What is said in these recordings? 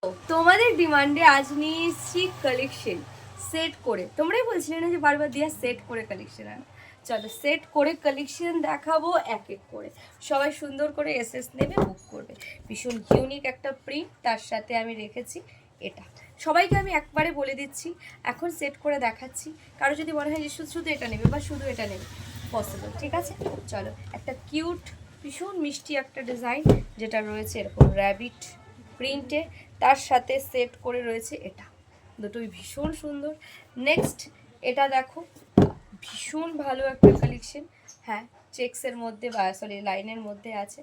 তোমাদের ডিমান্ডে আজ নিয়ে এসেছি কালেকশন সেট করে। তোমরাই বলছিলে না যে বারবার দিয়া সেট করে কালেকশন আন। চলো সেট করে কালেকশন দেখাবো এক এক করে। সবাই সুন্দর করে এসএস নেবে, বুক করবে। ভীষণ ইউনিক একটা প্রিন্ট, তার সাথে আমি রেখেছি এটা। সবাইকে আমি একবারে বলে দিচ্ছি, এখন সেট করে দেখাচ্ছি। কারো যদি মনে হয় যে শুধু শুধু এটা নেবে বা শুধু এটা নেবে, পসিবল। ঠিক আছে, চলো। একটা কিউট ভীষণ মিষ্টি একটা ডিজাইন যেটা রয়েছে এরকম র্যাবিট প্রিন্টে, তার সাথে সেট করে রয়েছে এটা। দুটোই ভীষণ সুন্দর। নেক্সট এটা দেখো, ভীষণ ভালো একটা কালেকশন। হ্যাঁ, চেক্সের মধ্যে বা সরি লাইনের মধ্যে আছে।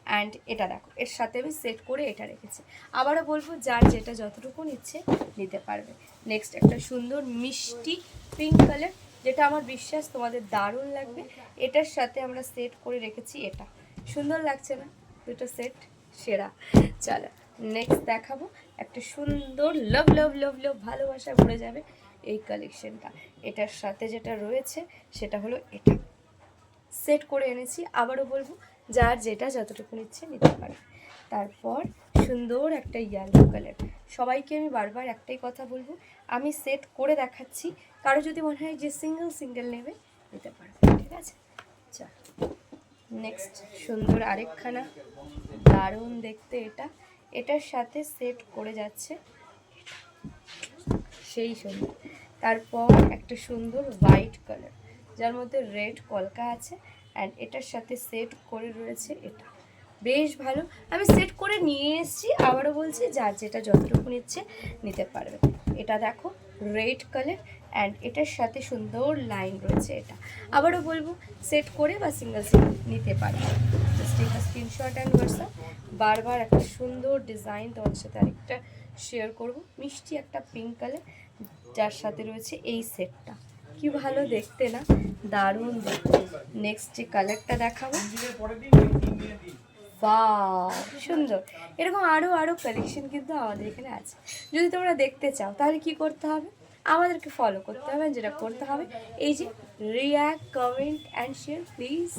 অ্যান্ড এটা দেখো, এর সাথে আমি সেট করে এটা রেখেছি। আবারও বলবো, যার যেটা যতটুকু ইচ্ছে নিতে পারবে। নেক্সট একটা সুন্দর মিষ্টি পিঙ্ক কালার, যেটা আমার বিশ্বাস তোমাদের দারুণ লাগবে। এটার সাথে আমরা সেট করে রেখেছি এটা। সুন্দর লাগছে না? দুটো সেট সেরা। চলো নেক্সট দেখাবো একটা সুন্দর লাভ লাভ লাভ লাভ ভালোবাসা ভরে যাবে এই কালেকশনটা। এটার সাথে যেটা রয়েছে সেটা হলো এটা। সেট করে এনেছি, আবারও বলবো, যার যেটা যতটুকু নিচ্ছে নিতে পারে। তারপর সুন্দর একটা ইয়েলো কালার। সবাইকে আমি বারবার একটাই কথা বলবো, আমি সেট করে দেখাচ্ছি। কারো যদি মনে হয় যে সিঙ্গেল সিঙ্গেল নেবে, নিতে পারবে। ঠিক আছে, চল নেক্সট সুন্দর আরেকখানা, দারুণ দেখতে এটা। এটার সাথে সেট করে যাচ্ছে সেই সুন্দর। তারপর একটা সুন্দর হোয়াইট কালার, যার মধ্যে রেড কলকা আছে। অ্যান্ড এটার সাথে সেট করে রয়েছে এটা। বেশ ভালো, আমি সেট করে নিয়ে এসেছি। আবারও বলছি, যার যেটা যতটুকু নিচ্ছে নিতে পারবে। এটা দেখো রেড কালার, অ্যান্ড এটার সাথে সুন্দর লাইন রয়েছে এটা। আবারও বলবো, সেট করে বা সিঙ্গেল সিঙ্গেল নিতে পারবে। জাস্ট একটা স্ক্রিনশট অ্যান্ড হোয়াটসঅ্যাপ। বারবার একটা সুন্দর ডিজাইন তোমাদের সাথে আরেকটা শেয়ার করব, মিষ্টি একটা পিঙ্ক কালার, যার সাথে রয়েছে এই সেটটা। কি ভালো দেখতে না, দারুণ দেখতে। নেক্সট যে কালারটা দেখাবো, বাহ সুন্দর। এরকম আরও আরও কালেকশন কিন্তু আমাদের এখানে আছে। যদি তোমরা দেখতে চাও তাহলে কি করতে হবে, আমাদেরকে ফলো করতে হবে। যেটা করতে হবে, এই যে react, comment and share please.